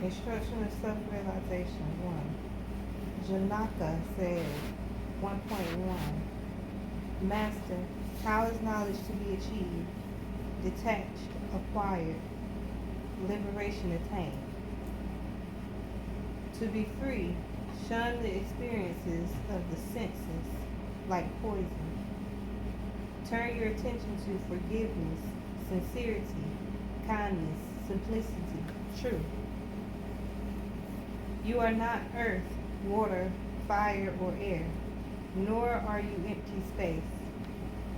Instruction of self-realization. 1. Janaka said, 1.1. Master, how is knowledge to be achieved? Detached, acquired, liberation attained. To be free, shun the experiences of the senses like poison. Turn your attention to forgiveness, sincerity, kindness, simplicity, truth. You are not earth, water, fire, or air, nor are you empty space.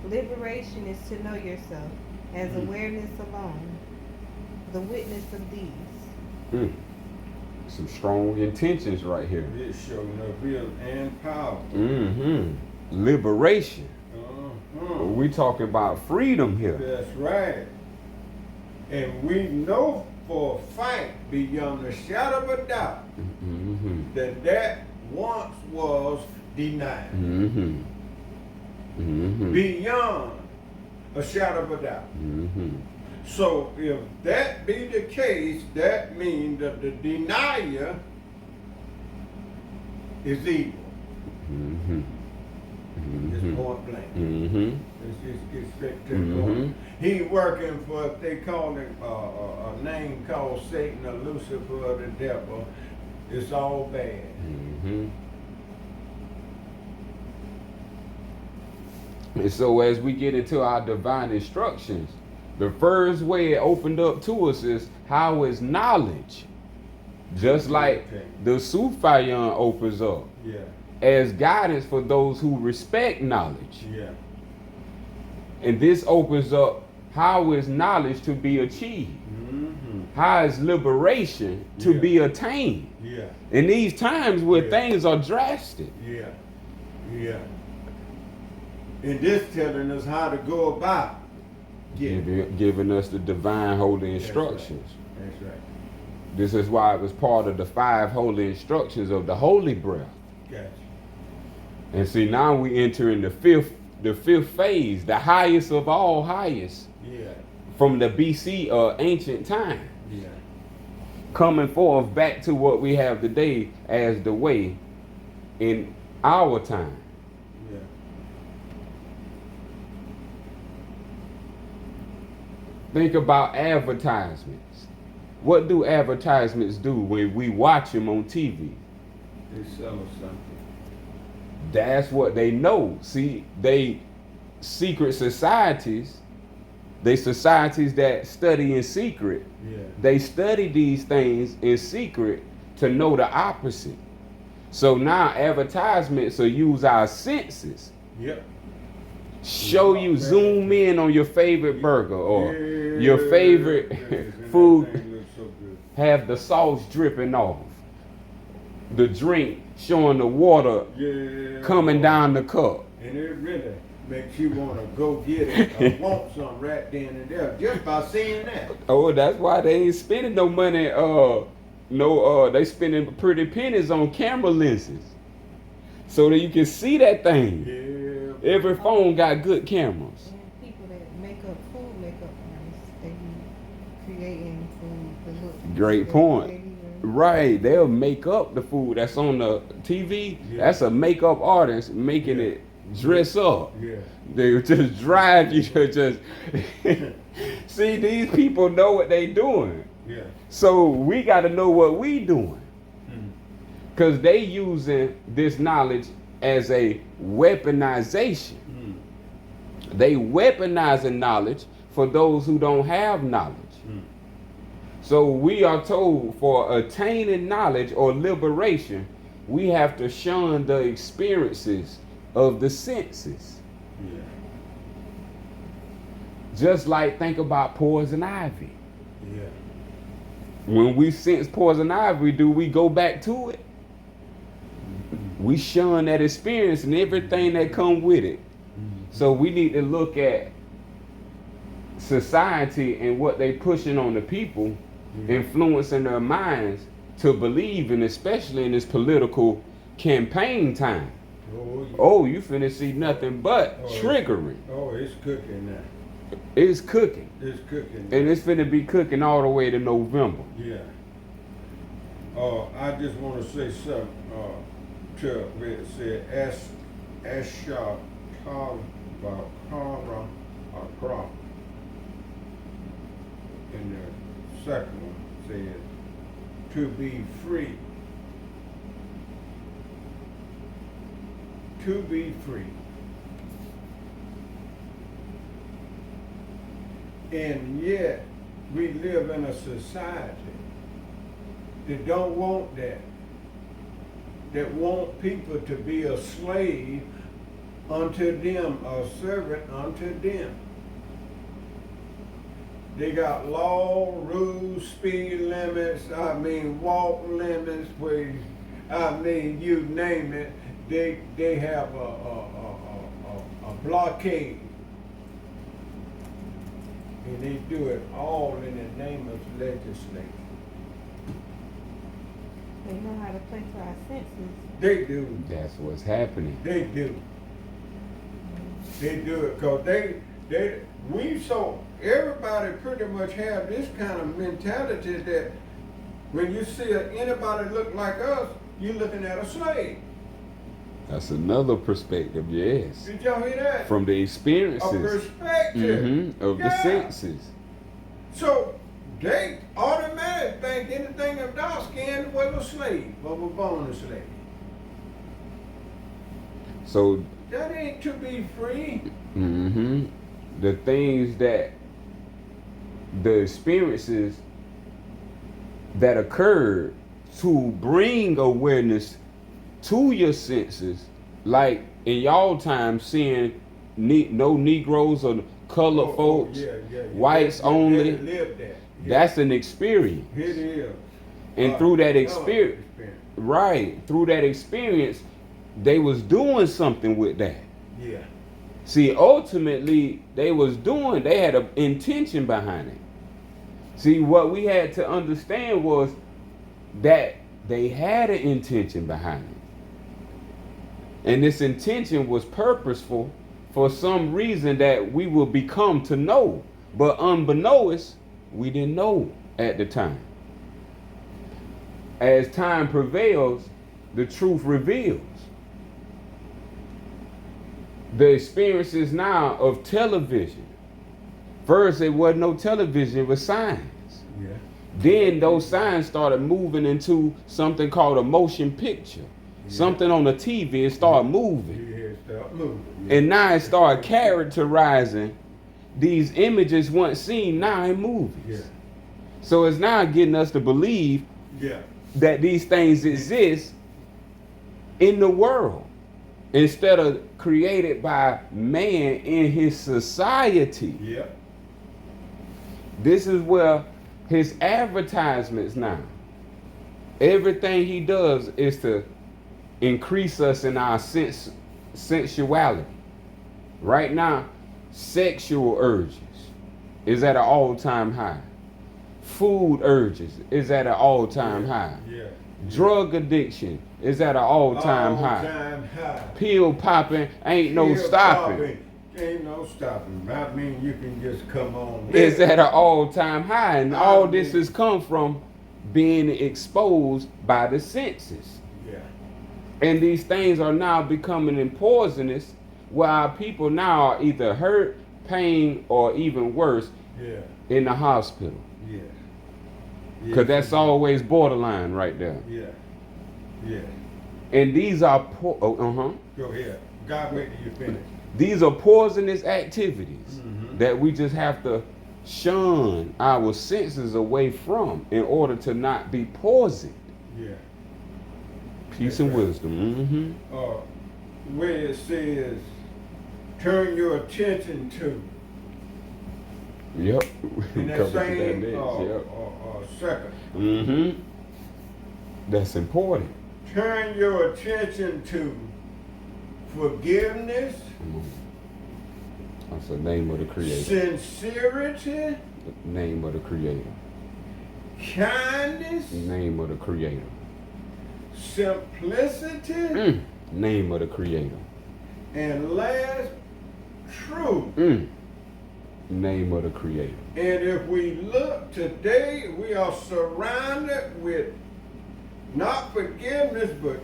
Liberation is to know yourself as awareness alone, the witness of these. Some strong intentions right here. It's showing up will and power. Liberation. We talking about freedom here. That's right. And we know for a fact, beyond a shadow of a doubt, that once was denied. Beyond a shadow of a doubt. So if that be the case, that means that the denier is evil. It's point blank. It's straight to the point. He working for, they call it a name called Satan or Lucifer or the devil. It's all bad. And so as we get into our divine instructions, the first way it opened up to us is how is knowledge. Just like the Sufayan opens up. As guidance for those who respect knowledge. And this opens up how is knowledge to be achieved. How is liberation to be attained. In these times where things are drastic. And this telling us how to go about giving us the divine holy instructions. That's right. This is why it was part of the 5 holy instructions of the holy breath. Gotcha. And see, now we enter in the fifth phase, the highest of all highest. From the BC ancient time. Coming forth back to what we have today as the way in our time. Think about advertisements. What do advertisements do when we watch them on TV? They sell us something. That's what they know. See, they secret societies, they societies that study in secret. They study these things in secret to know the opposite. So now advertisements will use our senses. Show you, zoom in on your favorite burger or your favorite food, have the sauce dripping off, the drink showing the water coming down the cup. And it really makes you want to go get it or want some right then and there just by seeing that. Oh, that's why they ain't spending no money. They spending pretty pennies on camera lenses so that you can see that thing. Every phone got good cameras. And people that make up food makeup artists, they be creating food that look great point. Right, they'll make up the food that's on the TV. That's a makeup artist making it dress up. They just drive you to just see, these people know what they doing. So we got to know what we doing. Because they using this knowledge as a weaponization. They weaponizing knowledge for those who don't have knowledge. So we are told for attaining knowledge or liberation, we have to shun the experiences of the senses. Just like think about poison ivy. When we sense poison ivy, do we go back to it? We shun that experience and everything that come with it. So we need to look at society and what they pushing on the people, influencing their minds to believe in, especially in this political campaign time. Oh, you finna see nothing but triggering. It's cooking now. It's cooking. It's cooking. And it's finna be cooking all the way to November. I just want to say something to where it said Esha Bakara Akra. And the second one said to be free. To be free. And yet we live in a society that don't want that. That want people to be a slave unto them, a servant unto them. They got law, rules, speed limits, walk limits, where, you name it, they have a blockade. And they do it all in the name of legislation. They know how to play to our senses. They do. That's what's happening. They do. They do it because everybody pretty much have this kind of mentality that when you see anybody look like us, you're looking at a slave. That's another perspective, yes. Did y'all hear that? From the experiences. A perspective. Of the senses. So they automatically think anything of dark skin was a slave, or was born a slave. So that ain't to be free. The things that the experiences that occurred to bring awareness to your senses, like in y'all time seeing no Negroes or colored folks, whites only. That's an experience. It is. And through that experience, through that experience, they was doing something with that. Yeah. See, ultimately, they had an intention behind it. See, what we had to understand was that they had an intention behind it. And this intention was purposeful for some reason that we will become to know. But unbeknownst, we didn't know at the time. As time prevails, the truth reveals. The experiences now of television. First, there wasn't no television, it was signs. Yeah. Then those signs started moving into something called a motion picture. Something on the TV, it started moving. And now it started characterizing these images once seen now in movies. So it's now getting us to believe that these things exist in the world instead of created by man in his society. This is where his advertisements now, everything he does is to increase us in our sensuality. Right now, sexual urges is at an all-time high. Food urges is at an all-time high. Drug addiction is at an all-time high. Pill popping ain't no stopping. Ain't no stopping. I mean, you can just come on. It's at an all-time high, and all this has come from being exposed by the senses. And these things are now becoming poisonous, where our people now are either hurt, pain, or even worse, in the hospital. Because that's always borderline right there. And these are Go ahead. God, wait till you finish. These are poisonous activities that we just have to shun our senses away from in order to not be poisoned. Peace and wisdom. Where it says, turn your attention to. In that same second. That's important. Turn your attention to forgiveness. That's the name of the Creator. Sincerity. The name of the Creator. Kindness. Name of the Creator. Simplicity. Name of the Creator. And last, truth. Name of the Creator. And if we look today, we are surrounded with not forgiveness, but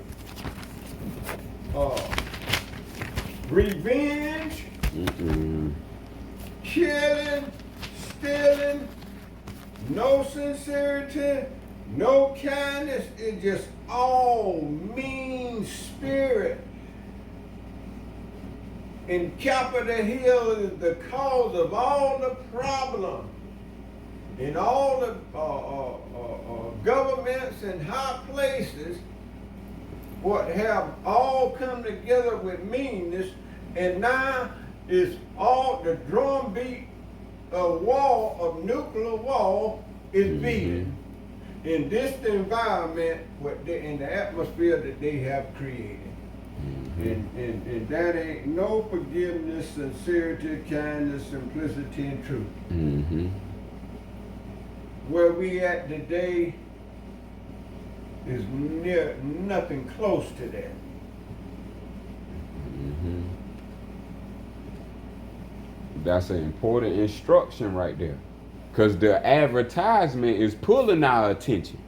revenge, killing, stealing, no sincerity, no kindness. It's just all mean spirit. And Capitol Hill is the cause of all the problems. In all the governments and high places, what have all come together with meanness, and now is all the drumbeat of war, of nuclear war, is beating in this environment, in the atmosphere that they have created. And that ain't no forgiveness, sincerity, kindness, simplicity, and truth. Where we at today is near nothing close to that. That's an important instruction right there, because the advertisement is pulling our attention.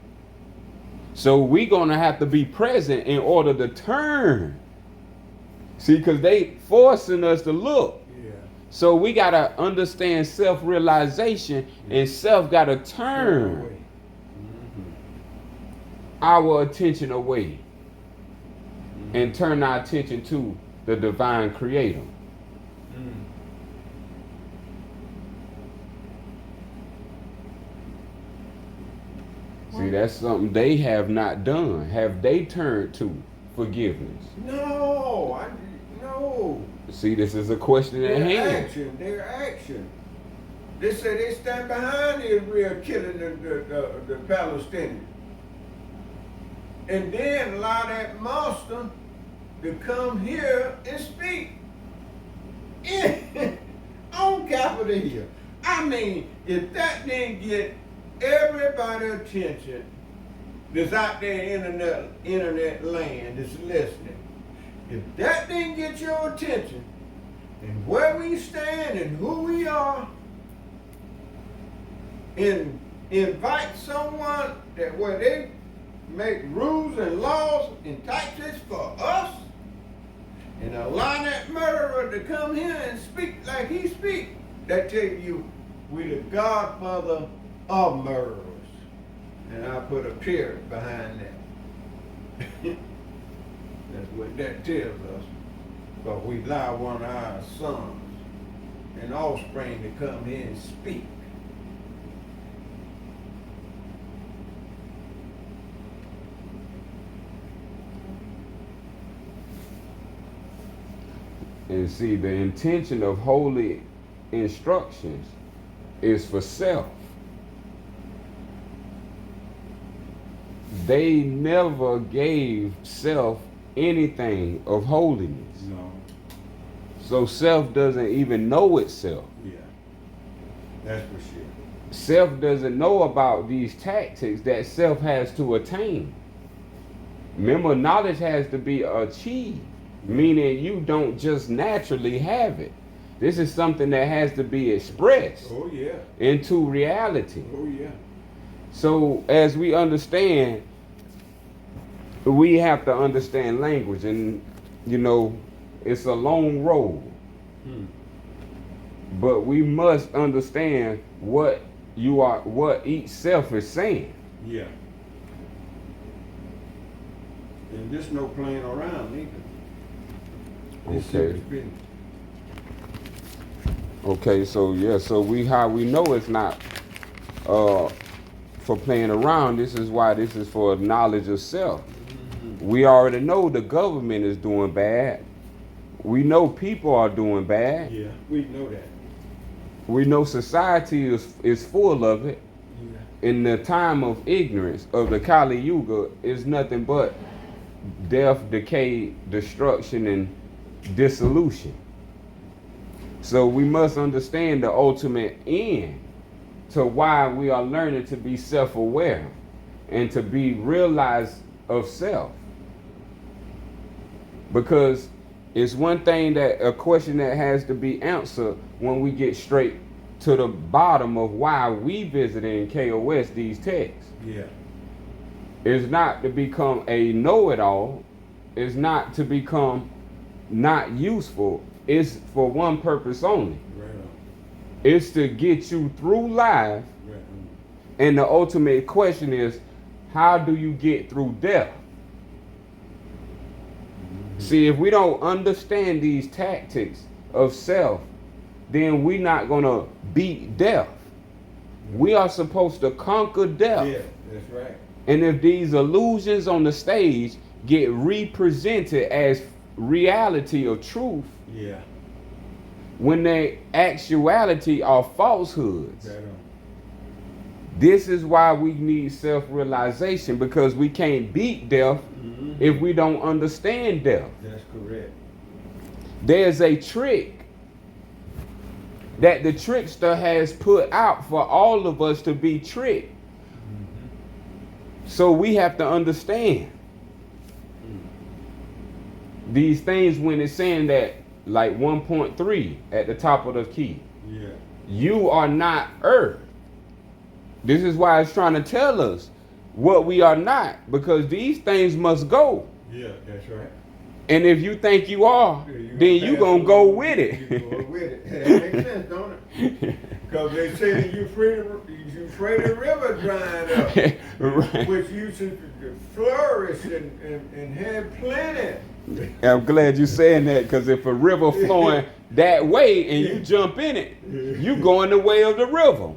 So we gonna have to be present in order to turn. See, because they forcing us to look. Yeah. So we gotta understand self-realization, and self gotta turn our attention away and turn our attention to the divine creator. See, that's something they have not done. Have they turned to forgiveness? No. See, this is a question at hand. Their action. They say they stand behind Israel killing the Palestinians. And then allow that monster to come here and speak on Capitol Hill. I mean, if that didn't get everybody's attention that's out there in internet land that's listening, if that didn't get your attention and where we stand and who we are, and invite someone that where they make rules and laws and taxes for us, and allow that murderer to come here and speak like he speak, that tell you we the godfather of murderers. And I put a period behind that. That's what that tells us. But we allow one of our sons and offspring to come here and speak. And see, the intention of holy instructions is for self. They never gave self anything of holiness. No. So self doesn't even know itself. Yeah. That's for sure. Self doesn't know about these tactics that self has to attain. Remember, knowledge has to be achieved, meaning you don't just naturally have it. This is something that has to be expressed into reality. Oh, yeah. So as we understand, we have to understand language, and it's a long road. But we must understand what each self is saying. Yeah. And there's no playing around either. Okay, so how we know it's not for playing around. This is why this is for knowledge of self. We already know the government is doing bad. We know people are doing bad. Yeah, we know that. We know society is full of it. Yeah. In the time of ignorance of the Kali Yuga is nothing but death, decay, destruction, and dissolution. So we must understand the ultimate end to why we are learning to be self-aware and to be realized of self. Because it's one thing a question that has to be answered when we get straight to the bottom of why we visited in KOS these texts. Yeah. It's not to become a know-it-all. It's not to become not useful. It's for one purpose only. Right on. It's to get you through life. Right on. And the ultimate question is, how do you get through death? Mm-hmm. See, if we don't understand these tactics of self, then we're not going to beat death. We are supposed to conquer death. Yeah, that's right. And if these illusions on the stage get represented as reality or truth, Yeah. when they actuality are falsehoods. Right on. This is why we need self-realization, because we can't beat death if we don't understand death. That's correct. There's a trick that the trickster has put out for all of us to be tricked. So we have to understand these things when it's saying that, like 1.3 at the top of the key. Yeah. You are not earth. This is why it's trying to tell us what we are not, because these things must go. Yeah, that's right. And if you think you are, then you gonna go with it. You go with it. That makes sense, don't it? Because they say that you afraid the river drying up, Right. which used to flourish and had plenty. I'm glad you're saying that, because if a river flowing that way and you jump in it, you go in the way of the river.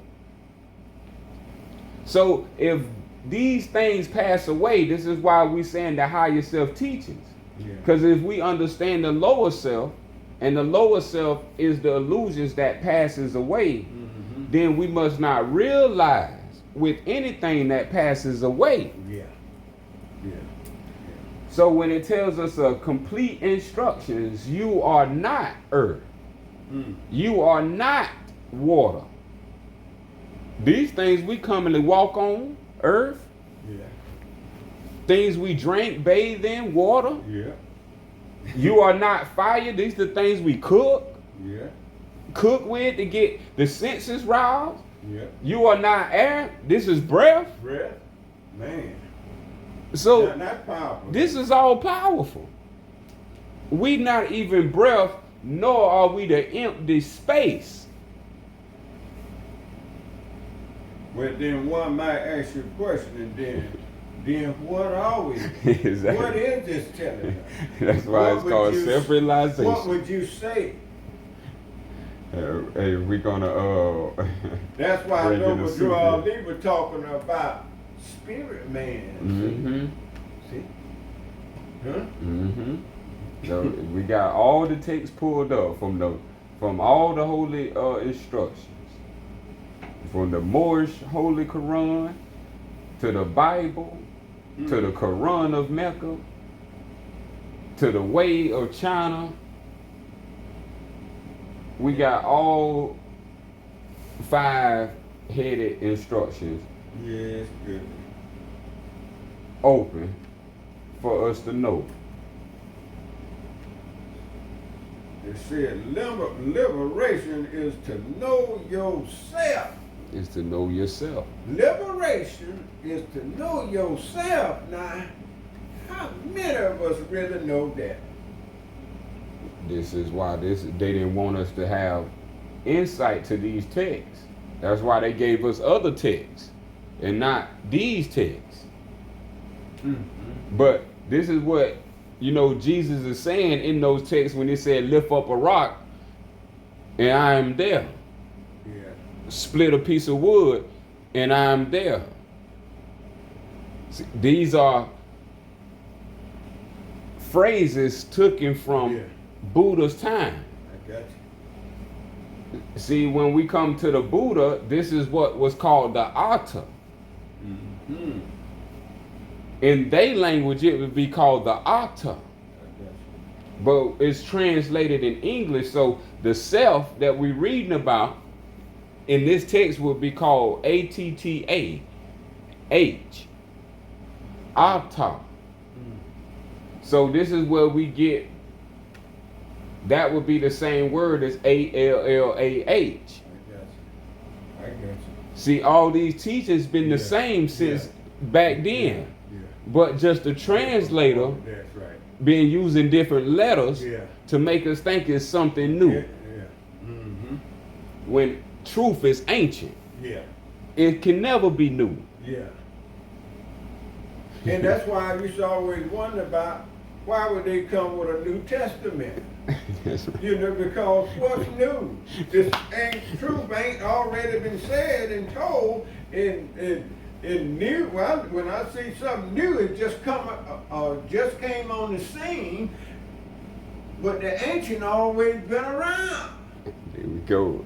So if these things pass away, this is why we're saying the higher self teachings. Because if we understand the lower self, and the lower self is the illusions that passes away, then we must not realize with anything that passes away. Yeah. Yeah. So when it tells us complete instructions, you are not earth. You are not water. These things we commonly walk on, earth. Yeah. Things we drink, bathe in, water. Yeah. You are not fire. These are the things we cook. Yeah. Cook with to get the senses roused. Yeah. You are not air. This is breath. Breath. Man. So Not powerful. this is all powerful. We not even breath, nor are we the empty space. Well, then one might ask you a question, and then what are we? Exactly. What is this telling us? That's why it's called self-realization. What would you say? Hey, we're gonna That's why I bring know in the what super. you all were talking about spirit man. See? Huh? So we got all the texts pulled up from all the holy instructions, from the Moorish Holy Quran to the Bible to the Quran of Mecca to the Way of China. We got all 5-headed instructions Yes, good. open for us to know. It said liberation is to know yourself. Is to know yourself. Liberation is to know yourself. Now, how many of us really know that? This is why they didn't want us to have insight to these texts. That's why they gave us other texts and not these texts. But this is what, Jesus is saying in those texts when he said, lift up a rock and I am there. Yeah. Split a piece of wood and I am there. See, these are phrases taken from Buddha's time. I got you. See, when we come to the Buddha, this is what was called the Atta. In their language, it would be called the Atta. But it's translated in English, so the self that we're reading about in this text would be called A-T-T-A, H, Atta. So this is where we get, that would be the same word as A-L-L-A-H. I got you. See, all these teachers been the same since back then. Yeah. but just the translator That's right. being using different letters Yeah. to make us think it's something new. Yeah. Mm-hmm. When truth is ancient, Yeah. it can never be new. Yeah. And that's why I used to always wonder about why would they come with a New Testament? That's right. You know, because what's new? This ain't truth ain't already been said and told in new. Well, when I see something new, it just came on the scene. But the ancient always been around. There we go.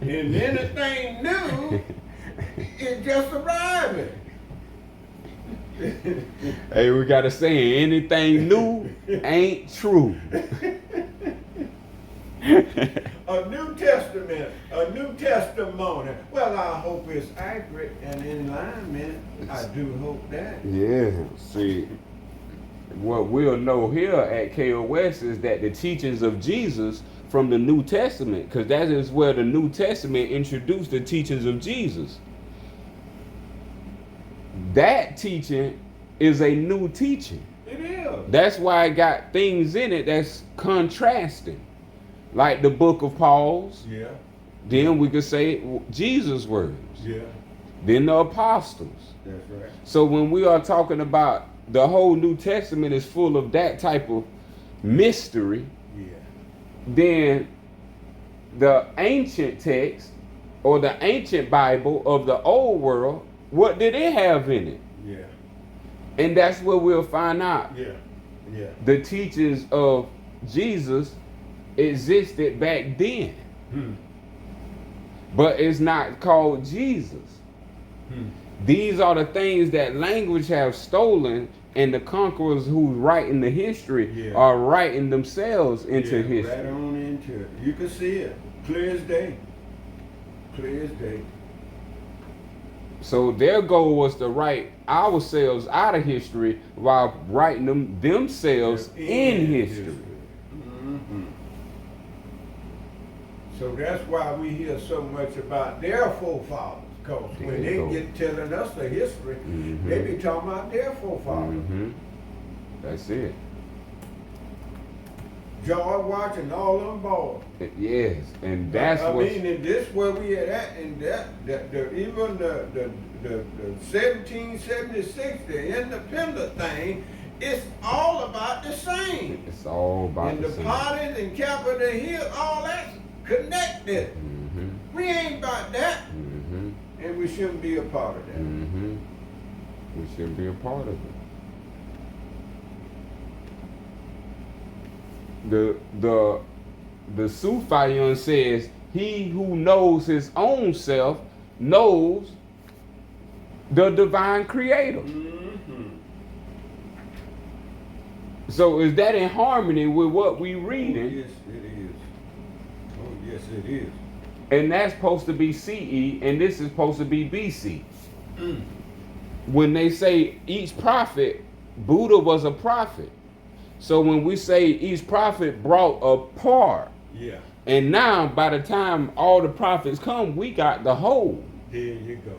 And anything new is just arriving. Hey, we got a saying, anything new ain't true. A New Testament, a New Testimony. Well, I hope it's accurate and in alignment. I do hope that. Yeah, see, what we'll know here at KOS is that the teachings of Jesus from the New Testament, because that is where the New Testament introduced the teachings of Jesus. That teaching is a new teaching. It is. That's why it got things in it that's contrasting. Like the book of Paul's. Yeah. Then we could say Jesus' words. Yeah. Then the apostles. That's right. So when we are talking about the whole New Testament is full of that type of mystery, Yeah. then the ancient text or the ancient Bible of the old world, what did it have in it? Yeah. And that's where we'll find out. Yeah. Yeah. The teachings of Jesus existed back then, but it's not called Jesus. These are the things that language have stolen, and the conquerors who's writing the history are writing themselves into history. Right on into it. You can see it. Clear as day. Clear as day. So their goal was to write ourselves out of history while writing themselves in history. Mm-hmm. So that's why we hear so much about their forefathers. Because when they get telling us the history, they be talking about their forefathers. That's it. George Washington, all them boys. Yes, and that's I what. mean, and this where we at, and even the 1776, the independent thing, it's all about the same. It's all about and the the same. parties and Capitol Hill, all that's connected. We ain't about that, and we shouldn't be a part of that. We shouldn't be a part of it. The Sufyan says, he who knows his own self knows the divine creator. So is that in harmony with what we reading? Oh, yes, it is. Oh, yes, it is. And that's supposed to be CE, and this is supposed to be BC. When they say each prophet, Buddha was a prophet. So when we say each prophet brought a part, and now by the time all the prophets come, we got the whole. There you go.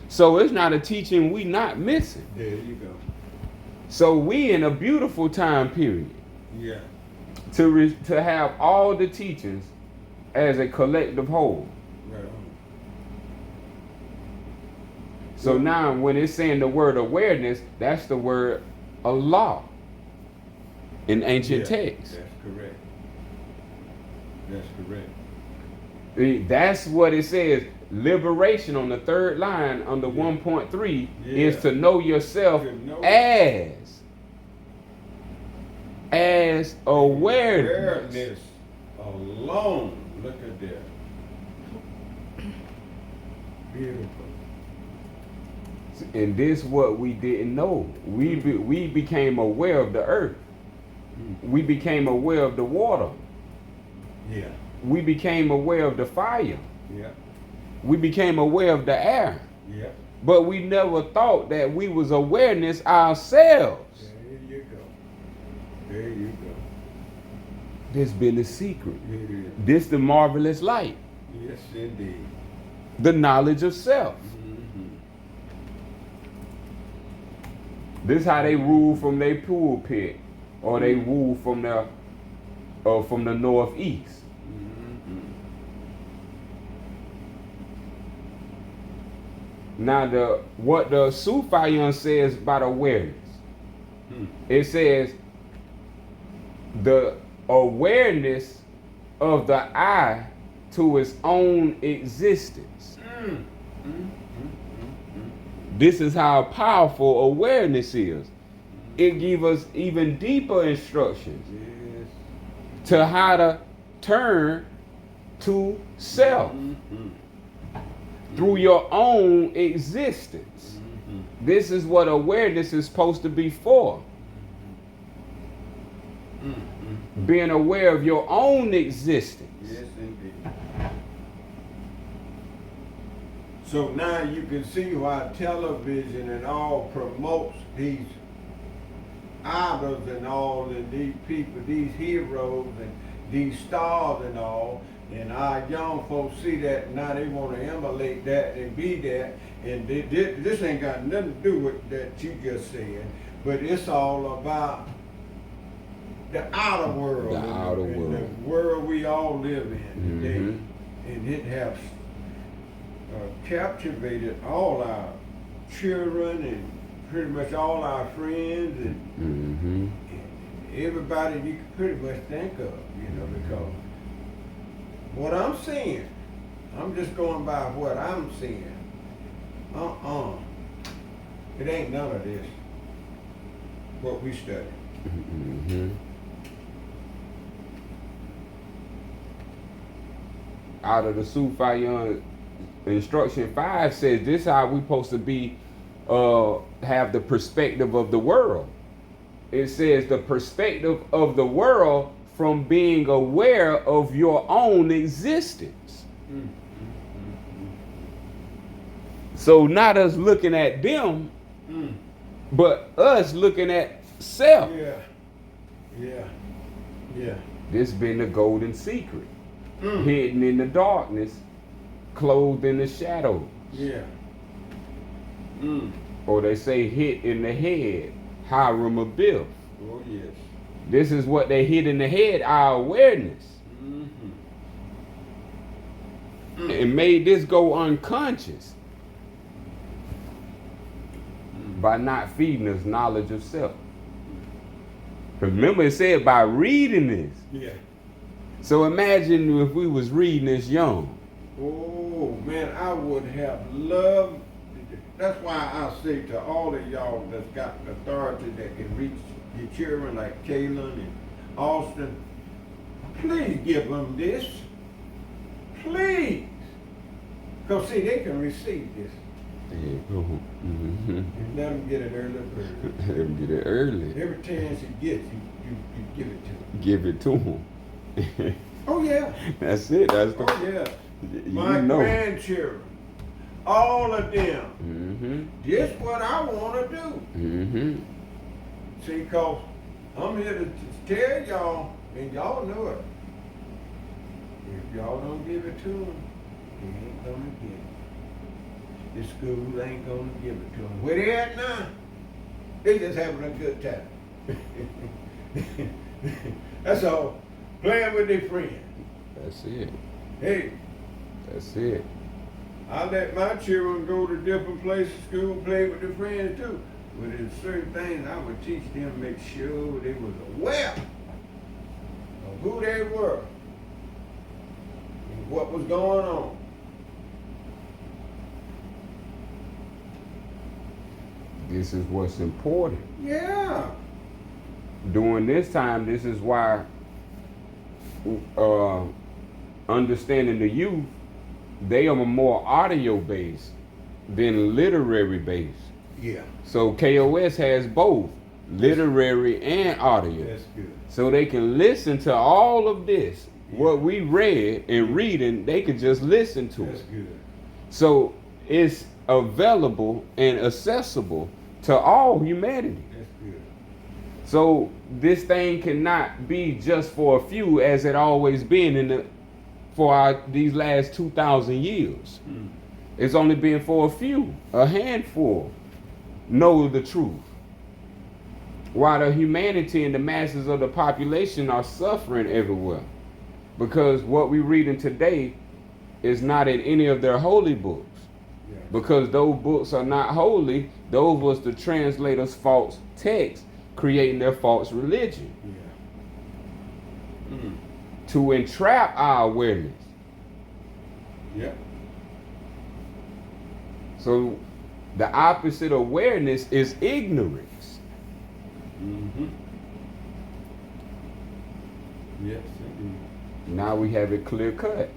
So it's not a teaching we not missing. There you go. So we in a beautiful time period. Yeah. To have all the teachings as a collective whole. Right on. So now when it's saying the word awareness, that's the word Allah in ancient texts. That's correct. That's correct. That's what it says. Liberation on the third line under 1.3 is to know yourself as awareness. Awareness alone. Look at that. Beautiful. And this what we didn't know. We became aware of the earth. We became aware of the water. Yeah. We became aware of the fire. Yeah. We became aware of the air. Yeah. But we never thought that we was awareness ourselves. There you go. There you go. This been the secret. It is. This the marvelous light. Yes, indeed. The knowledge of self. This how they rule from their pulpit, or they rule from the northeast. Mm-hmm. Now what the Sufyan says about awareness, it says the awareness of the I to its own existence. This is how powerful awareness is. It gives us even deeper instructions to how to turn to self through your own existence. This is what awareness is supposed to be for. Being aware of your own existence. Yes, indeed. So now you can see why television and all promotes these idols and all, and these people, these heroes and these stars and all. And our young folks see that, and now they want to emulate that and be that. And this ain't got nothing to do with that you just said, but it's all about the outer world, The outer world. the world we all live in today. And it has captivated all our children and pretty much all our friends and everybody you can pretty much think of, because what I'm seeing, I'm just going by what I'm seeing. It ain't none of this, what we study. Out of the Sufyan instruction 5 says this how we supposed to be, have the perspective of the world. It says the perspective of the world from being aware of your own existence. So not us looking at them, but us looking at self. Yeah. This been the golden secret. Hidden in the darkness, clothed in the shadows. Yeah. Or they say hit in the head, Hiram Abiff. Oh yes. This is what they hit in the head, our awareness. And made this go unconscious by not feeding us knowledge of self. Because remember it said by reading this. Yeah. So imagine if we was reading this young. Oh man, I would have loved. That's why I say to all of y'all that's got authority that can reach your children like Kaylin and Austin, please give them this. Please. Because see, they can receive this. And let them get it early bird. Let them get it early. Every chance you get, you give it to them. Give it to them. Oh yeah. That's it. That's the. Oh yeah. My grandchildren, all of them. This what I want to do. See, cause I'm here to tell y'all, and y'all know it. If y'all don't give it to them, they ain't gonna get it. The school ain't gonna give it to them. Where they at now? They just having a good time. That's all. Playing with their friends. That's it. Hey. That's it. I let my children go to different places, school, play with their friends too. But there's certain things I would teach them, make sure they was aware of who they were and what was going on. This is what's important. Yeah. During this time, this is why understanding the youth, they are more audio based than literary based. Yeah. So KOS has both literary and audio. That's good. So they can listen to all of this. What we read and reading, they can just listen to That's it. good. So it's available and accessible to all humanity. That's good. So this thing cannot be just for a few, as it always been these last 2,000 years. It's only been for a few, a handful, know the truth. While the humanity and the masses of the population are suffering everywhere. Because what we reading today is not in any of their holy books. Yeah. Because those books are not holy, those was the translators' false text, creating their false religion. Yeah. To entrap our awareness. Yep. So the opposite of awareness is ignorance. Yes, indeed. Now we have it clear cut.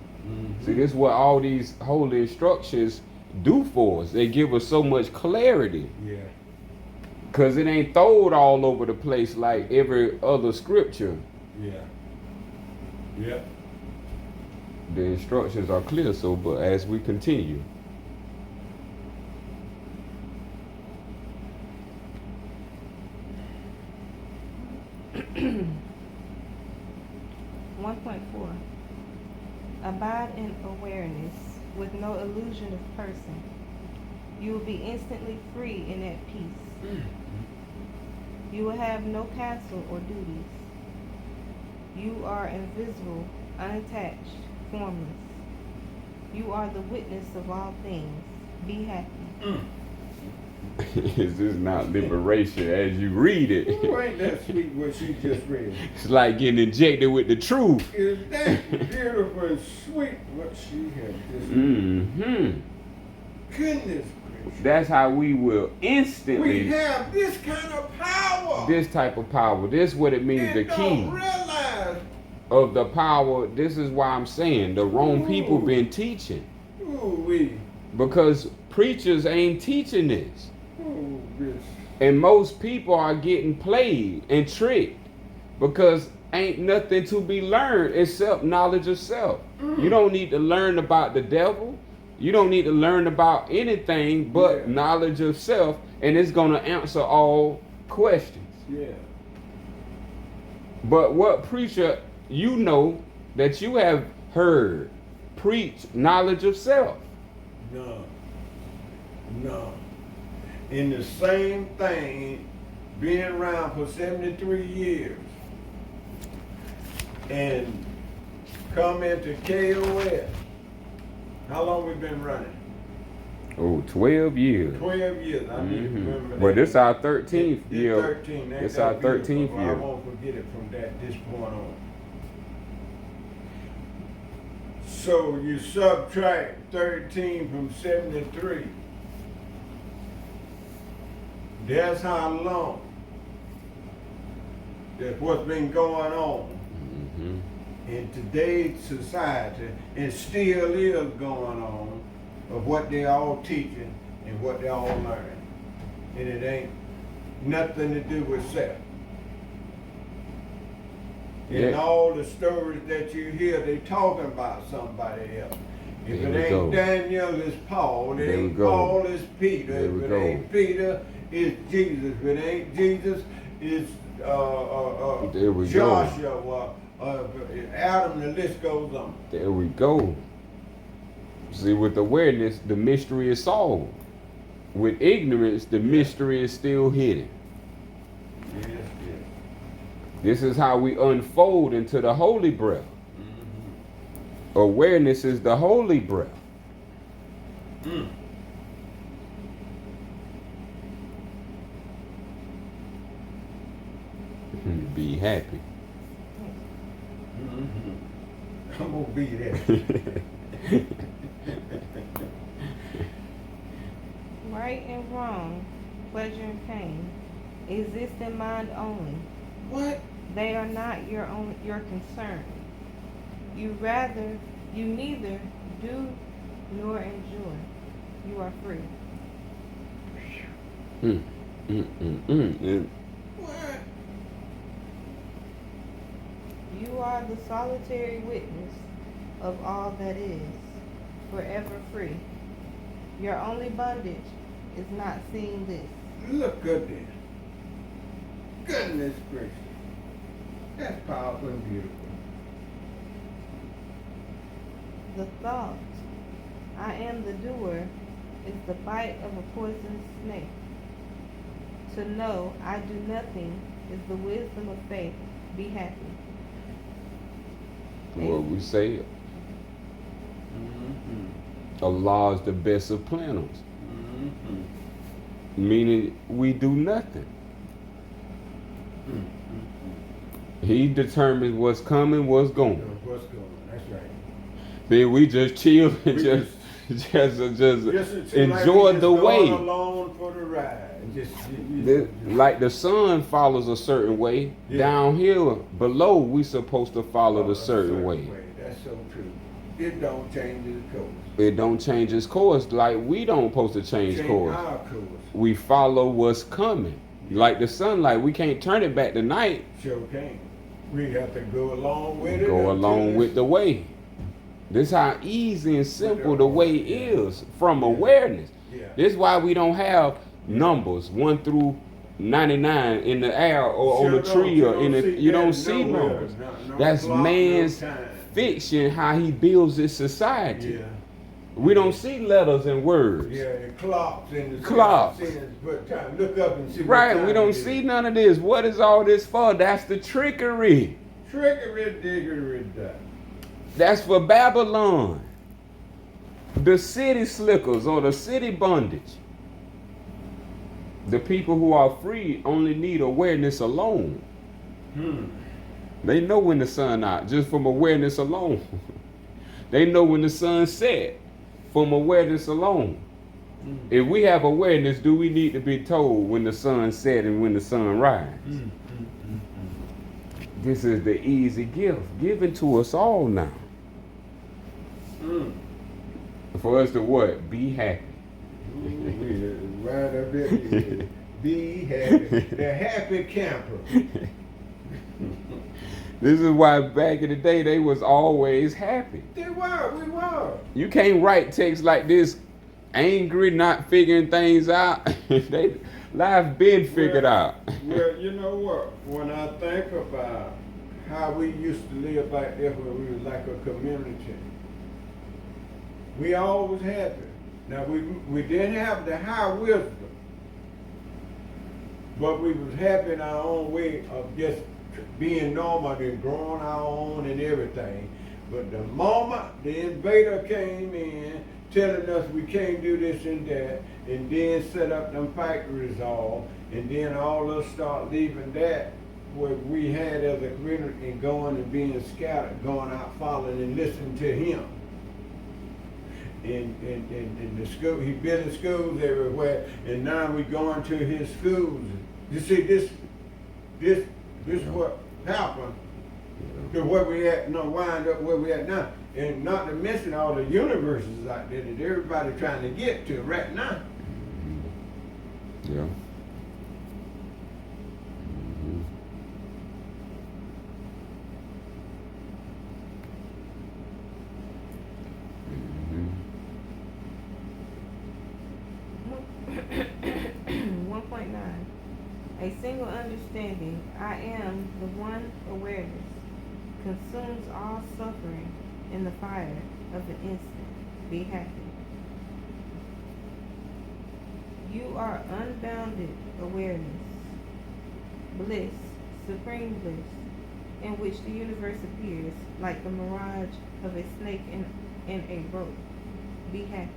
See, this is what all these holy instructions do for us. They give us so much clarity. Yeah. Because it ain't thrown all over the place like every other scripture. Yeah. Yeah. The instructions are clear, so but as we continue. Abide in awareness with no illusion of person. You will be instantly free and at peace. You will have no castle or duties. You are invisible, unattached, formless. You are the witness of all things. Be happy. This is not liberation as you read it. Ooh, ain't that sweet what she just read? It's like getting injected with the truth. Is that beautiful and sweet what she had just Goodness gracious. That's how we will instantly. We have this kind of power. This type of power. This is what it means. And The key don't realize. of the power. This is why I'm saying the wrong people been teaching. Ooh-wee. Because preachers ain't teaching this. Ooh, bitch. And most people are getting played and tricked because ain't nothing to be learned except knowledge of self. You don't need to learn about the devil. You don't need to learn about anything but knowledge of self, and it's going to answer all questions. Yeah. But what preacher you know that you have heard preach knowledge of self? No. No. In the same thing, being around for 73 years and come into KOS. How long we been running? Oh, 12 years. 12 years. I need to remember that. Well, this our 13th It's year. 13. It's our 13th I year. won't forget it from this point on. So you subtract 13 from 73. That's how long that's what's been going on in today's society, and still is going on, of what they all teaching and what they all learning. And it ain't nothing to do with self. In all the stories that you hear, they talking about somebody else. If it ain't Daniel, it's Paul. If it ain't Paul, it's Peter. If it ain't Peter, it's Jesus. If it ain't Jesus, it's Joshua, Adam, the list goes on. There we go. See, with awareness, the mystery is solved. With ignorance, the mystery is still hidden. Yes, yes. This is how we unfold into the holy breath. Awareness is the holy breath. Be happy. I'm gonna be there. Right and wrong, pleasure and pain, exist in mind only. What? They are not your concern. You neither do nor enjoy. You are free. What? You are the solitary witness of all that is, forever free. Your only bondage is not seeing this. Look at this. Goodness gracious. That's powerful and beautiful. The thought, I am the doer, is the bite of a poisonous snake. to know I do nothing is the wisdom of faith. Be happy. What we say, Mm-hmm. Allah is the best of planners. Mm-hmm. Meaning we do nothing. Mm-hmm. He determines what's coming, what's going. What's going? That's right. Then we just chill and We just Just enjoy like we the just way. going along for the ride. Like the sun follows a certain way, Yeah. downhill below we supposed to follow the certain way. That's so true. It don't change the course. It don't change its course. Like we don't supposed to change course. Our course. We follow what's coming. Like the sunlight, we can't turn it back to night. Sure can. We have to go along with it. Go along with the way. This how easy and simple the way is from awareness. Yeah. This is why we don't have numbers 1 through 99 in the air or on the tree or in the. You don't see numbers. That's man's fiction. How he builds his society. Yeah. We don't see letters and words. Yeah, and clocks in the Clocks. But time, look up and see. what Right, time we don't it is. see none of this. What is all this for? That's the trickery. Trickery, diggery, duck. That's for Babylon. The city slickers or the city bondage. The people who are free only need awareness alone. They know when the sun out just from awareness alone. They know when the sun set from awareness alone. If we have awareness, do we need to be told when the sun set and when the sun rises? This is the easy gift given to us all now. For us to what? Be happy. Right up there. Be happy. The happy camper. This is why back in the day they was always happy. We were. You can't write text like this, angry, not figuring things out. They life been figured out. Well, you know what? When I think about how we used to live back there when we was like a community, we always happy. Now we didn't have the high wisdom, but we was happy in our own way of just being normal and growing our own and everything. But the moment the invader came in, telling us we can't do this and that, and then set up them factories all, and then all of us start leaving that what we had as a community and going and being scattered, going out following and listening to him. In the school, he building schools everywhere, and now we going to his schools. You see, this what happened to where we at, wind up where we at now. And not to mention all the universes out there that everybody trying to get to right now. Yeah. A single understanding, I am the one awareness, consumes all suffering in the fire of the instant. Be happy. You are unbounded awareness, bliss, supreme bliss, in which the universe appears like the mirage of a snake in a rope. Be happy.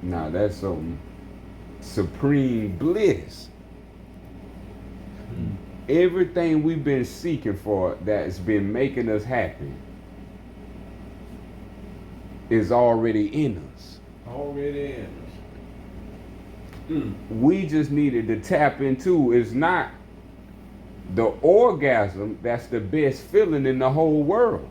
Now that's some supreme bliss. Everything we've been seeking for that's been making us happy is already in us. Already in us. We just needed to tap into is not the orgasm that's the best feeling in the whole world.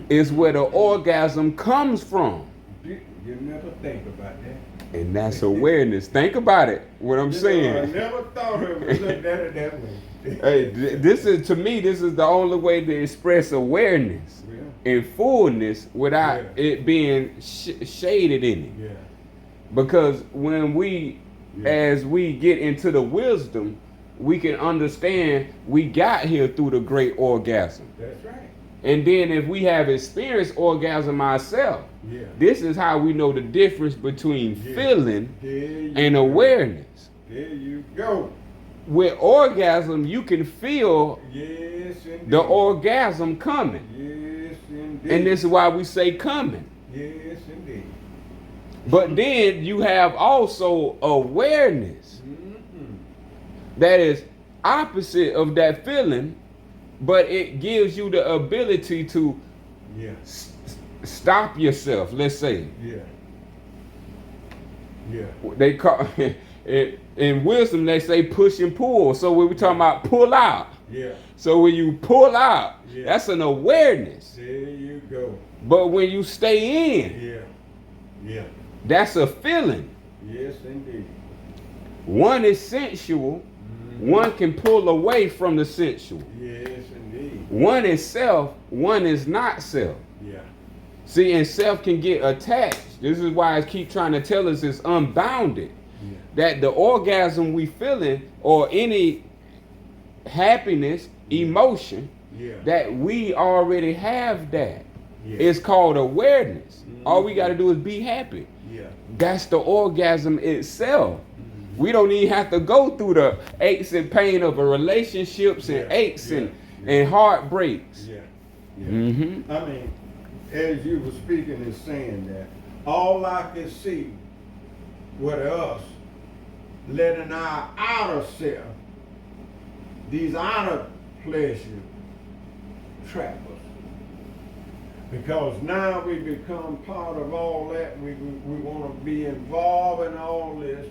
It's where the orgasm comes from. You never think about that. And that's awareness. Think about it, what I'm saying. I never thought of it looked at it that way. Hey, this is, to me, this is the only way to express awareness in fullness without it being shaded in it. Yeah. Because when as we get into the wisdom, we can understand we got here through the great orgasm. That's right. And then if we have experienced orgasm ourselves, this is how we know the difference between feeling and awareness. There you go. With orgasm, you can feel Yes, indeed. the orgasm coming. Yes, indeed. And this is why we say coming. Yes, indeed. But then you have also awareness that is opposite of that feeling, but it gives you the ability to stop yourself, let's say. Yeah. Yeah. They call it, in wisdom they say push and pull. So when we talking about pull out. Yeah. So when you pull out, that's an awareness. There you go. But when you stay in, Yeah. that's a feeling. Yes, indeed. One is sensual. One can pull away from the sensual. Yes, indeed. One is self. One is not self. Yeah. See, and self can get attached. This is why I keep trying to tell us it's unbounded. Yeah. That the orgasm we feeling or any happiness, emotion, that we already have that. Yeah. It's called awareness. All we got to do is be happy. Yeah. That's the orgasm itself. We don't even have to go through the aches and pain of a relationships and aches and heartbreaks. Yeah. I mean, as you were speaking and saying that, all I could see with us letting our outer self, these outer pleasures, trap us. Because now we become part of all that. We want to be involved in all this,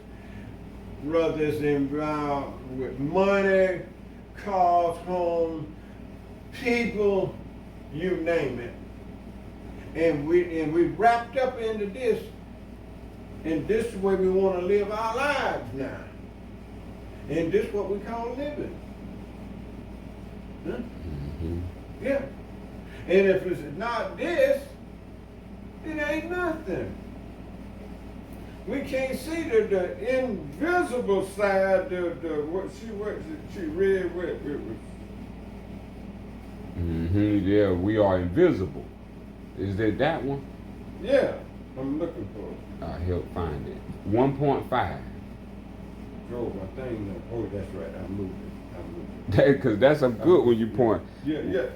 whether it's involved with money, cars, homes, people, you name it. And we wrapped up into this, and this is the way we want to live our lives now. And this is what we call living. Huh? Yeah. And if it's not this, it ain't nothing. We can't see the invisible side, what she read with. It was. Yeah, we are invisible. Is it that one? Yeah, I'm looking for it. I'll help find it. 1.5. Drove my thing. Oh, that's right. I moved it. Because that's a good one you point. Yeah. You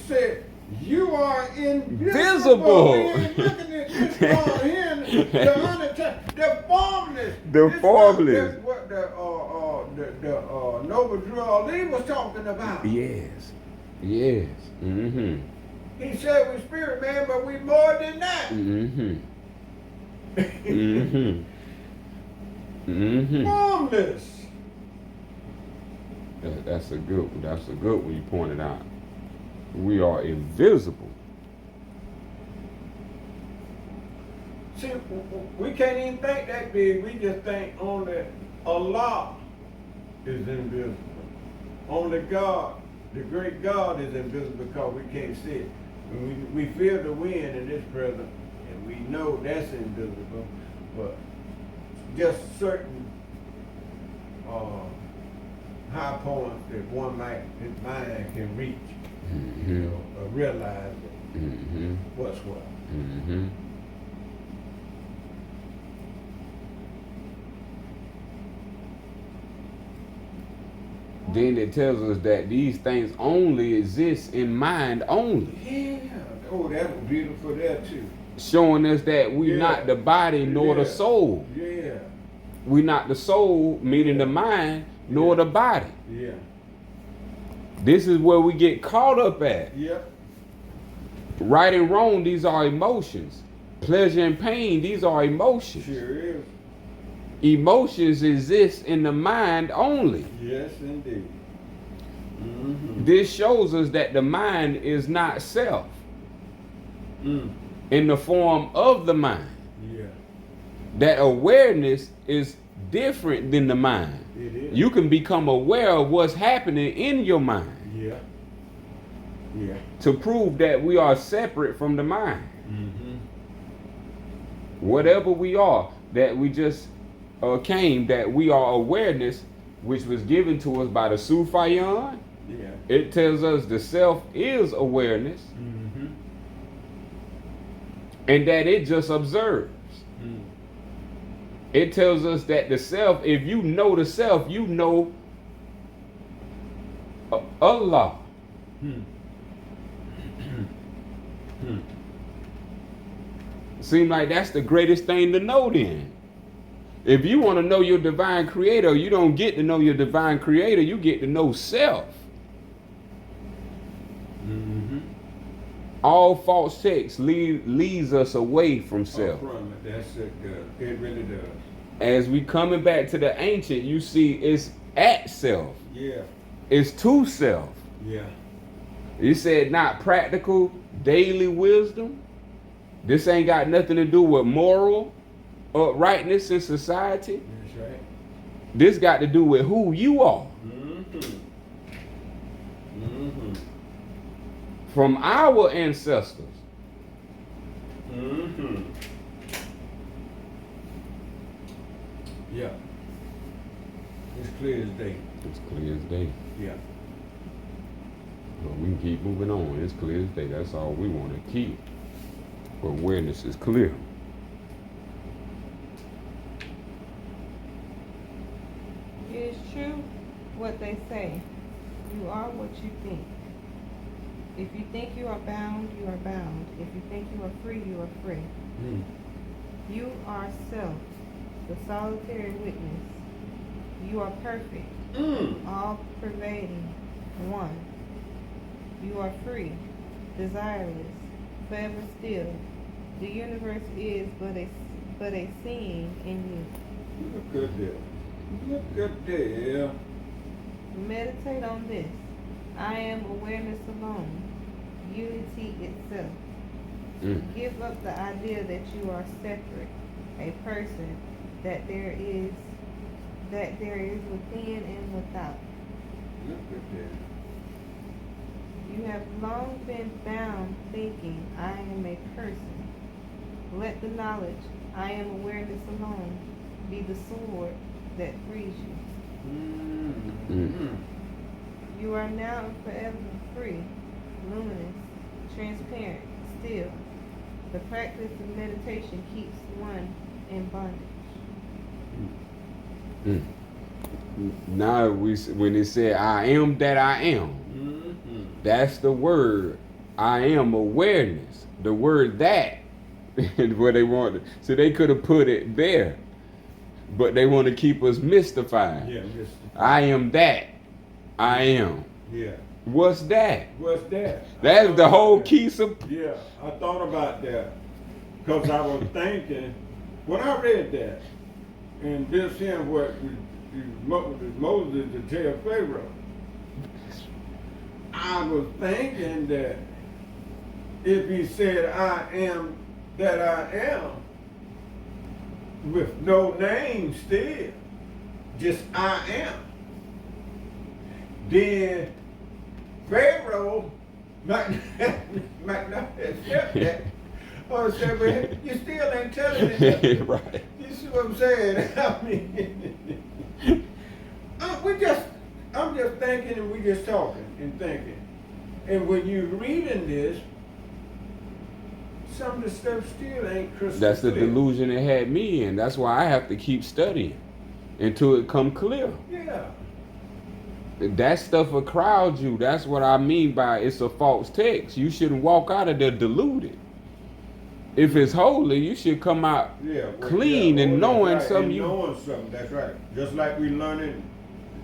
said you are invisible. We ain't looking at this on here. The formless. The formless. That's what the Noble Drew Ali was talking about. Yes. He said we spirit man, but we more than that. Formless. That's a good one. That's a good one you pointed out. We are invisible. See, we can't even think that big. We just think only Allah is invisible. Only God, the great God, is invisible because we can't see it. We feel the wind in this present, and we know that's invisible, but just certain high points that his mind can reach, or realize what's what. Then it tells us that these things only exist in mind only. Yeah. Oh, that was beautiful there too. Showing us that we not the body nor the soul. Yeah. We not the soul, meaning the mind, nor the body. Yeah. This is where we get caught up at. Yep. Right and wrong, these are emotions. Pleasure and pain, these are emotions. Sure is. Emotions exist in the mind only. Yes, indeed. This shows us that the mind is not self in the form of the mind. Yeah. That awareness is different than the mind. It is. You can become aware of what's happening in your mind. Yeah. Yeah. To prove that we are separate from the mind. Whatever we are, that we just came, that we are awareness, which was given to us by the Sufayan. Yeah. It tells us the self is awareness, and that it just observes. It tells us that the self, if you know the self, you know Allah. Seem like that's the greatest thing to know then. If you want to know your divine creator, you don't get to know your divine creator, you get to know self. All false text leads us away from self. That's it, it really does. As we coming back to the ancient, you see it's at self. Yeah. It's to self. Yeah. You said not practical daily wisdom. This ain't got nothing to do with moral uprightness in society. That's right. This got to do with who you are. From our ancestors. Yeah. It's clear as day. It's clear as day. Yeah. But we can keep moving on. It's clear as day. That's all we want to keep. Awareness is clear. It is true what they say. You are what you think. If you think you are bound, you are bound. If you think you are free, you are free. You are self, the solitary witness. You are perfect, all pervading, one. You are free, desireless, forever still. The universe is but a seeing in you. Look at that. Look at that. Meditate on this. I am awareness alone, unity itself. Give up the idea that you are separate, a person, that there is within and without. Look at that. You have long been bound thinking I am a person. Let the knowledge I am awareness alone be the sword that frees you. You are now and forever free, luminous, transparent, still. The practice of meditation keeps one in bondage. Now when it said I am that I am, that's the word. I am awareness. The word that is what they wanted. So they could have put it there, but they want to keep us mystified. Yeah, I am that. I am. Yeah. What's that? What's that? That's the whole key. Yeah, I thought about that because I was thinking when I read that, and this here what Moses to tell Pharaoh. I was thinking that if he said I am that I am with no name still, just I am, then Pharaoh might not accept that. Or say, well, you still ain't telling me that. Right. You see what I'm saying? I mean, I'm just thinking and we just talking and thinking. And when you're reading this, some of the stuff still ain't crystal That's the clear. delusion it had me in. That's why I have to keep studying until it come clear. Yeah. That stuff will crowd you. That's what I mean by it's a false text. You shouldn't walk out of there deluded. If it's holy, you should come out clean and knowing right. something. And knowing something, that's right. Just like we learning,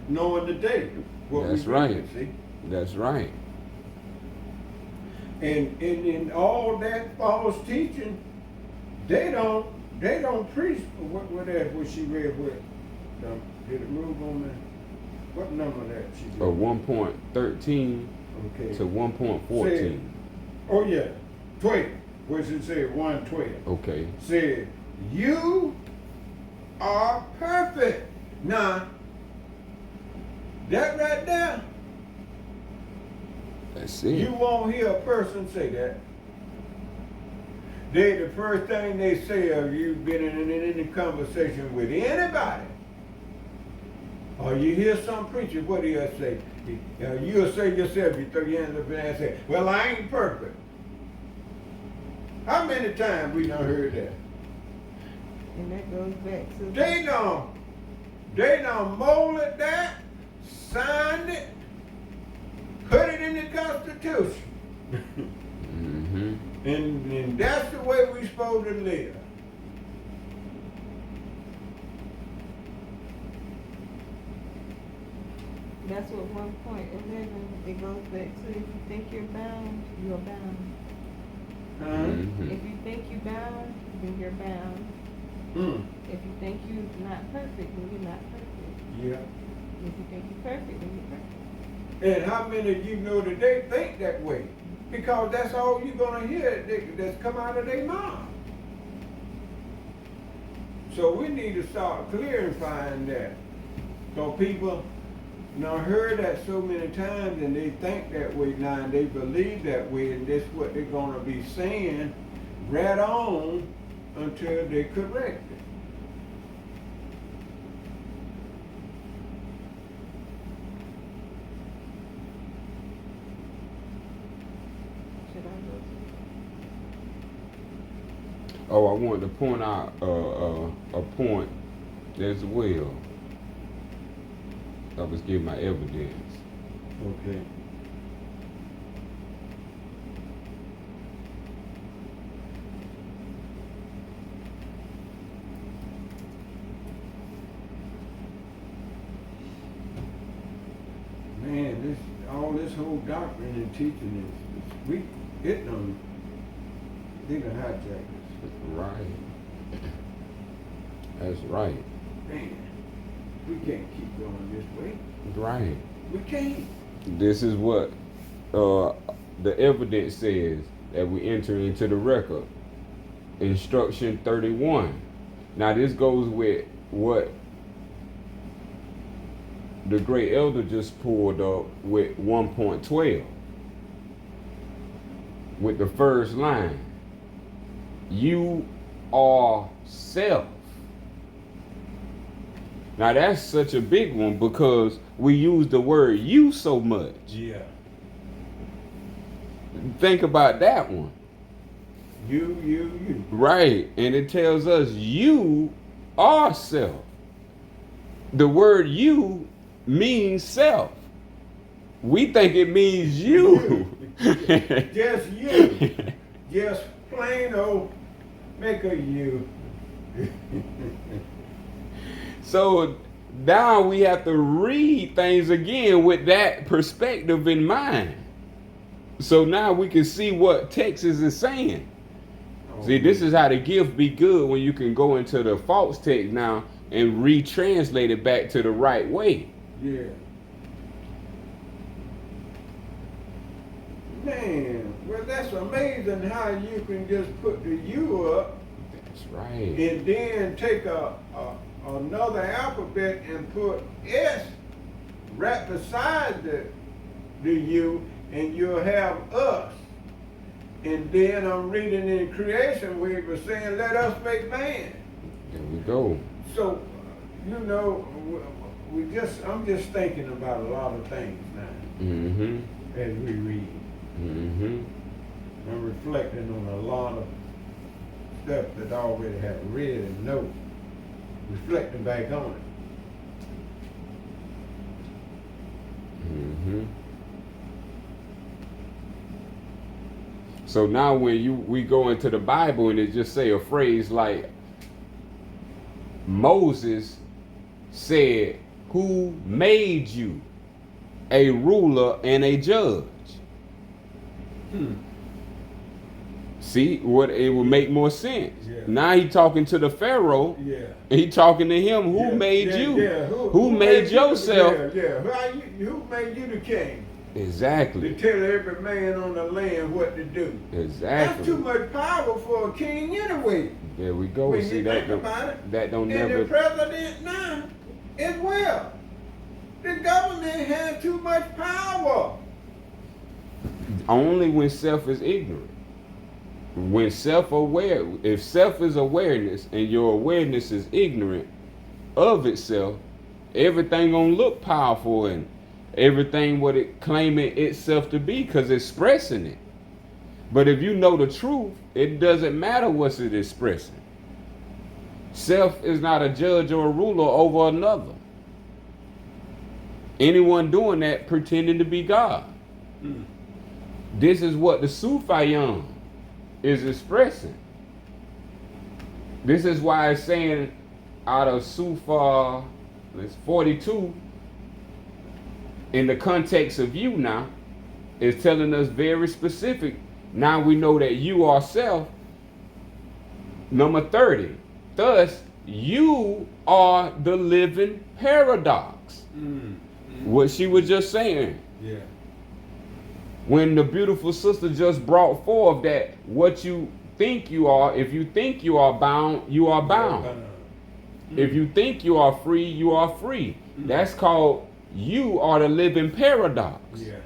knowing today. That's right. That's right. And in all that false teaching, they don't preach what she read with. Did it move on there? What number that she did? 1.13 okay. to 1.14. Oh yeah, 12. Where she said 1:12. Okay. Said, you are perfect. Now, that right there, That's it. you won't hear a person say that. The first thing they say of you been in any conversation with anybody, or you hear some preacher, what do you say? You'll say yourself, you throw your hands up in the air and say, well, I ain't perfect. How many times we done heard that? And that goes back to They done molded that, signed it, put it in the Constitution. Mm-hmm. And that's the way we supposed to live. that's what 1.11 it goes back to. If you think you're bound, you're bound. Mm-hmm. If you think you're bound, then you're bound. If you think you're not perfect, then you're not perfect. Yeah. If you think you're perfect, then you're perfect. And how many of you know that they think that way? Because that's all you're gonna hear that's come out of their mouth. So we need to start clarifying that. So people heard that so many times and they think that way now and they believe that way and that's what they're gonna be saying right on until they correct it. Should I go to? Oh, I wanted to point out a point as well. I was giving my evidence. Okay. Man, all this whole doctrine and teaching is weak. They done hijacked us. Right. That's right. Man, we can't keep going this way. Right. We can't. This is what the evidence says that we enter into the record. Instruction 31. Now this goes with what the great elder just pulled up with 1.12. With the first line. You are self. Now that's such a big one because we use the word you so much. Yeah. Think about that one. You. Right. And it tells us you are self. The word you means self. We think it means you. Just you. Just plain old make a you. So now we have to read things again with that perspective in mind. So now we can see what Texas is saying. See, this is how the gift be good when you can go into the false text now and retranslate it back to the right way. Yeah. Man, well that's amazing how you can just put the you up. That's right. And then take another alphabet and put S right beside the U and you'll have us. And then I'm reading in creation where it was saying, let us make man. There we go. So, I'm just thinking about a lot of things now Mm-hmm. as we read. Mm-hmm. I'm reflecting on a lot of stuff that I already have read and know. Reflecting back on it. Mm-hmm. So now when we go into the Bible and it just say a phrase like Moses said, who made you a ruler and a judge? See, what it would make more sense. Yeah. Now he talking to the Pharaoh. Yeah. And he talking to him. Who made you? Yeah. Who made yourself? Who made you the king? Exactly. To tell every man on the land what to do. Exactly. That's too much power for a king anyway. There we go. When See you that think about it. that don't And never. the president now as well. The government has too much power. Only when self is ignorant. When self-aware, if self is awareness and your awareness is ignorant of itself, everything gonna look powerful and everything what it claiming itself to be because it's expressing it. But if you know the truth, it doesn't matter what it's expressing. Self is not a judge or a ruler over another. Anyone doing that pretending to be God. This is what the Sufayam is expressing. This is why it's saying out of Sufa, it's 42, in the context of you now, is telling us very specific. Now we know that you are self. Number 30. Thus, you are the living paradox. What she was just saying. Yeah. When the beautiful sister just brought forth that what you think you are, if you think you are bound, you are bound. If you think you are free, you are free. That's called you are the living paradox. Yeah.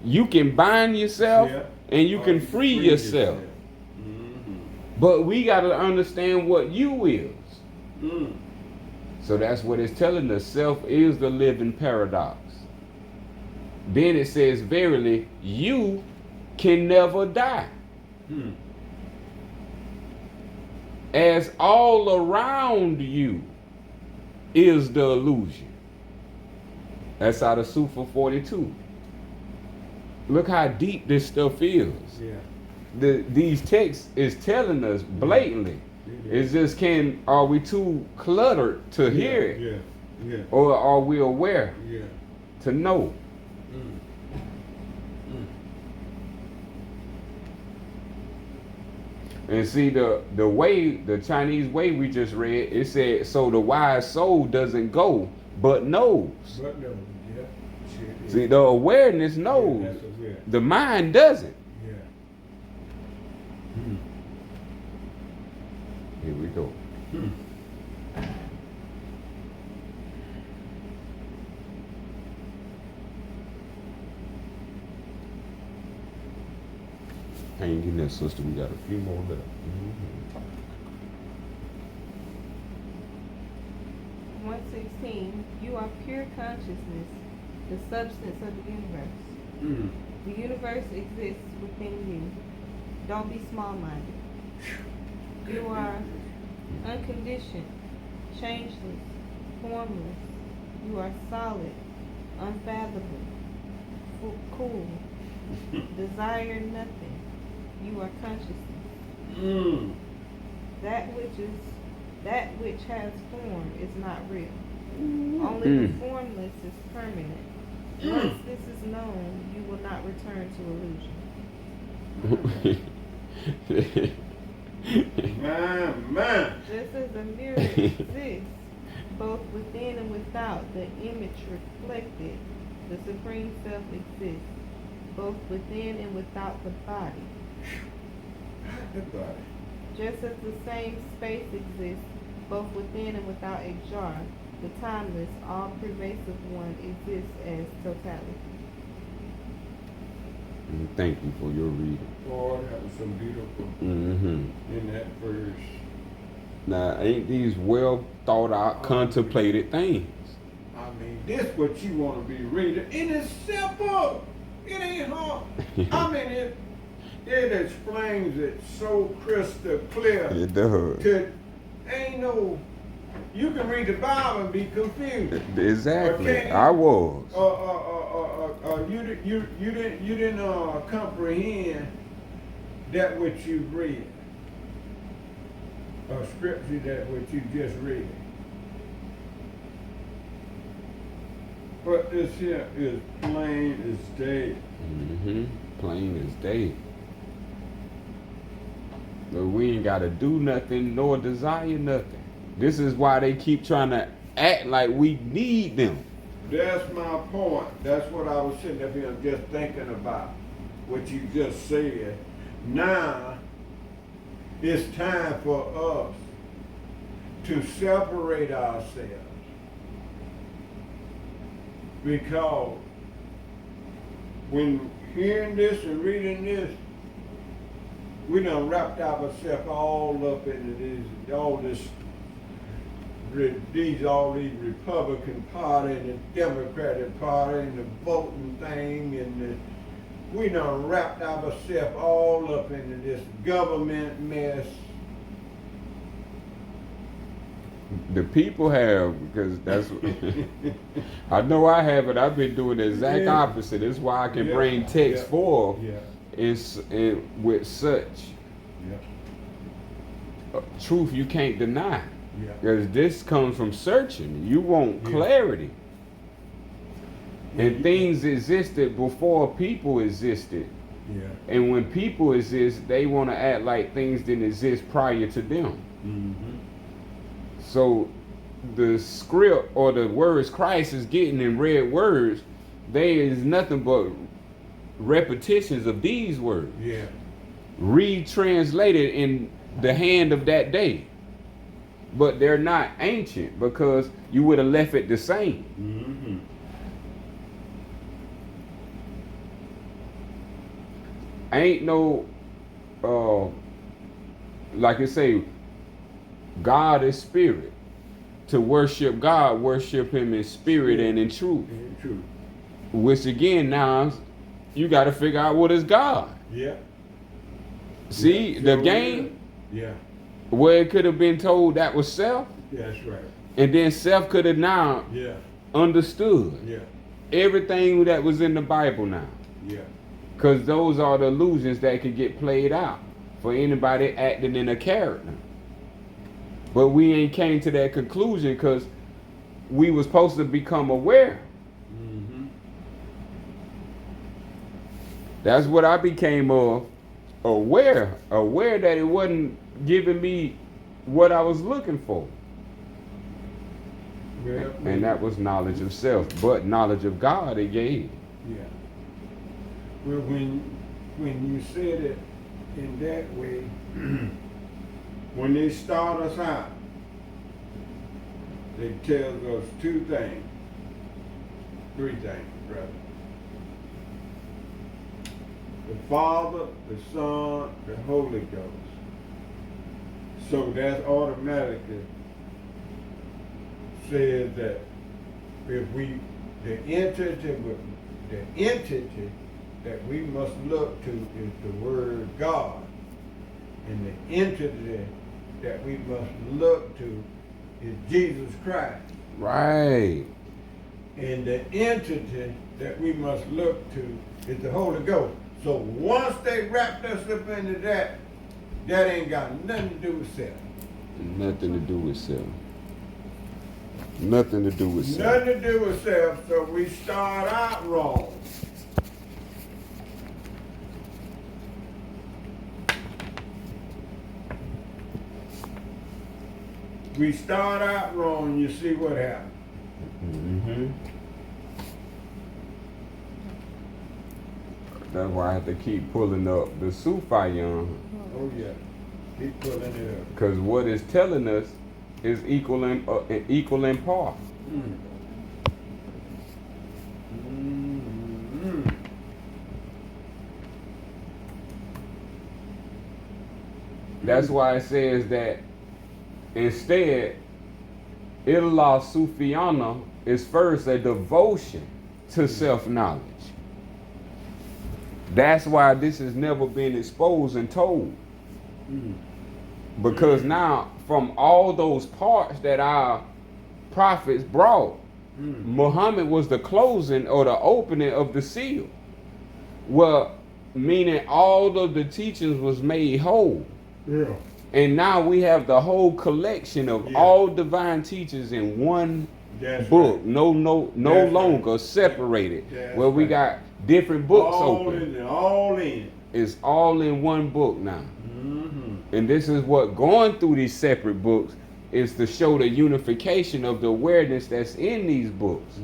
You can bind yourself and you can free yourself. But we got to understand what you is. So that's what it's telling us. Self is the living paradox. Then it says, verily, you can never die. As all around you is the illusion. That's out of Sufa 42. Look how deep this stuff is. Yeah. These texts is telling us blatantly. It's just are we too cluttered to hear it? Yeah. Or are we aware to know? And see the way, the Chinese way we just read, it said, so the wise soul doesn't go, but knows. But no, See, the awareness knows. The mind doesn't. Here we go. Hang in there, sister. We got a few more left. 116. You are pure consciousness, the substance of the universe. The universe exists within you. Don't be small-minded. You are unconditioned, changeless, formless. You are solid, unfathomable, cool. Desire nothing. You are consciousness. That which has form is not real. Only the formless is permanent. Once this is known, you will not return to illusion. Man. Just as a mirror exists, both within and without the image reflected, the Supreme Self exists, both within and without the body. The body. Just as the same space exists, both within and without a jar, the timeless, all-pervasive one exists as totality. Thank you for your reading. Lord, that was so beautiful in that verse. Now, ain't these well thought out, contemplated things? I mean, this what you want to be reading. And it's simple. It ain't hard. I mean, it explains it so crystal clear. It does. Ain't no, you can read the Bible and be confused. Exactly. I was. You didn't comprehend that which you read. Scripture that which you just read. But this here is plain as day. Plain as day. But we ain't got to do nothing nor desire nothing. This is why they keep trying to act like we need them. That's my point. That's what I was sitting up here just thinking about. What you just said. Now, it's time for us to separate ourselves. Because when hearing this and reading this, we done wrapped ourselves all up into all these Republican Party and the Democratic Party and the voting thing, and we done wrapped ourselves all up into this government mess. The people have, because that's I know I have it. I've been doing the exact opposite. That's why I can bring text forth with such truth you can't deny. Because this comes from searching. You want clarity. And things existed before people existed. And when people exist, they want to act like things didn't exist prior to them. So the script or the words Christ is getting in red words, there is nothing but repetitions of these words. Retranslated in the hand of that day. But they're not ancient because you would have left it the same. Ain't no, like I say, God is spirit. To worship God, worship him in spirit and in truth. Which again, now, you got to figure out what is God. See, the game, where it could have been told that was self. That's right. And then self could have now understood everything that was in the Bible now. Because those are the illusions that could get played out for anybody acting in a character. But we ain't came to that conclusion because we were supposed to become aware. That's what I became aware that it wasn't giving me what I was looking for. And that was knowledge of self, but knowledge of God it gave. Well, when you said it in that way, when they start us out, they tell us three things, rather. The Father, the Son, the Holy Ghost. So that automatically says that if the entity that we must look to is the Word God, and the entity that we must look to is Jesus Christ. Right. And the entity that we must look to is the Holy Ghost. So once they wrapped us up into that, that ain't got nothing to do with self. Nothing to do with self. Nothing to do with self. Nothing to do with self, so we start out wrong. We start out wrong, you see what happens. That's why I have to keep pulling up the Sufayan. Oh yeah, keep pulling it up. Because what it's telling us is equal in part. That's why it says that instead, Illah Sufiyana is first a devotion to self-knowledge. That's why this has never been exposed and told. Because now, from all those parts that our prophets brought, Muhammad was the closing or the opening of the seal. Well, meaning all of the teachings was made whole. And now we have the whole collection of all divine teachers in one book. Right. No longer separated. Where we got different books open. It's all in one book now. And this is what going through these separate books is to show the unification of the awareness that's in these books.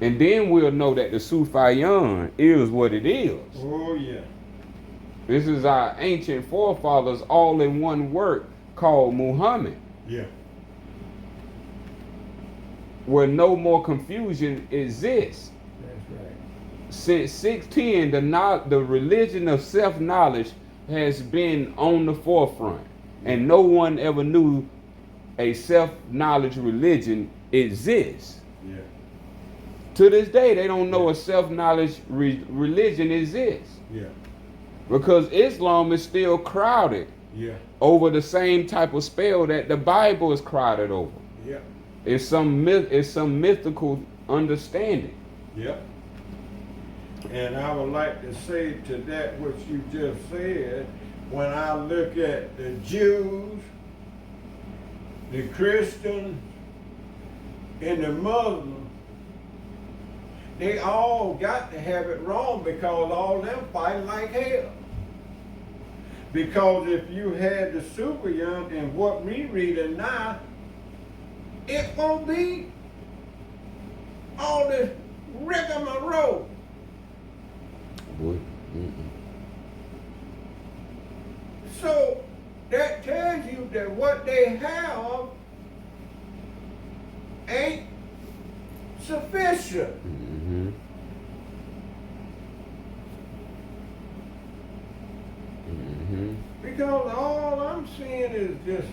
And then we'll know that the Sufayan is what it is. Oh yeah. This is our ancient forefathers all in one work called Muhammad. Where no more confusion exists. That's right. Since 610, the religion of self-knowledge has been on the forefront. And no one ever knew a self-knowledge religion exists. To this day, they don't know a self-knowledge religion exists. Because Islam is still crowded over the same type of spell that the Bible is crowded over. Yep. It's some mythical understanding. Yep. And I would like to say to that what you just said, when I look at the Jews, the Christians, and the Muslims, they all got to have it wrong because all them fighting like hell. Because if you had the super young and what we reading now, it won't be all this rigmarole. So that tells you that what they have ain't sufficient. Mm-hmm. Mm-hmm. Because all I'm seeing is just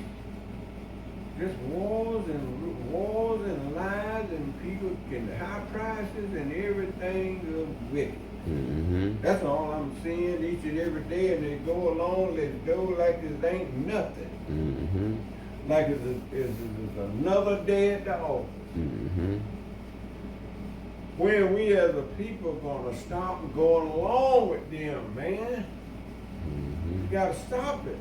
wars and lies and people getting high prices and everything is wicked. Mm-hmm. That's all I'm seeing each and every day, and they go along, let it go like this ain't nothing. Mm-hmm. Like it's another day at the office. Mm-hmm. When we as a people gonna stop going along with them, man? Mm-hmm. You gotta stop it.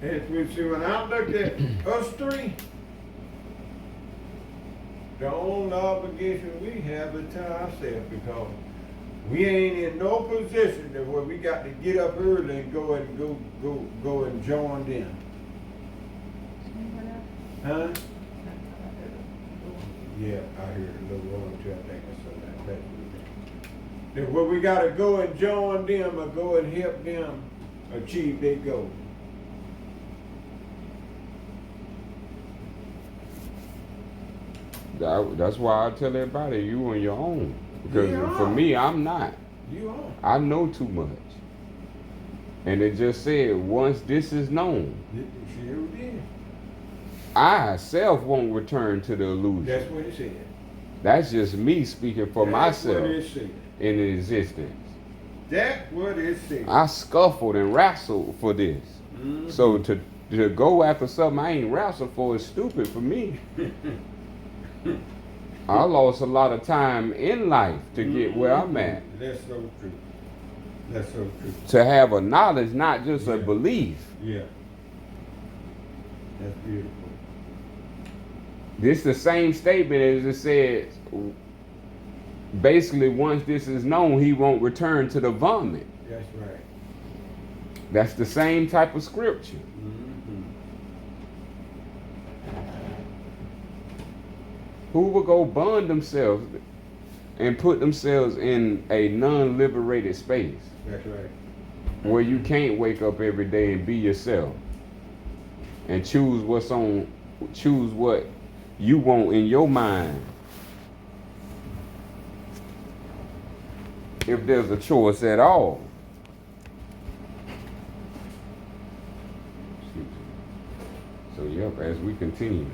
As we see, when I look at us three, the only obligation we have is to ourselves, because we ain't in no position that where we got to get up early and go and join them. Huh? Yeah, I heard a little one too. I think I saw that. That where we got to go and join them or go and help them achieve their goal. That's why I tell everybody, you on your own. Because Yeah. for me, I'm not. You are. I know too much. And it just said, once this is known, You sure did. I self won't return to the illusion. That's what it said. That's just me speaking for That's myself what it said. in existence. That's what it said. I scuffled and wrestled for this. Mhm. So to go after something I ain't wrestled for is stupid for me. I lost a lot of time in life to get where I'm at. That's so true. That's so true. To have a knowledge, not just a Yeah. belief. Yeah. That's beautiful. This the same statement as it says, basically once this is known, he won't return to the vomit. That's right. That's the same type of scripture. Mm-hmm. Who would go bond themselves and put themselves in a non-liberated space That's right. where you can't wake up every day and be yourself and choose what you want in your mind? If there's a choice at all. So, yep, as we continue.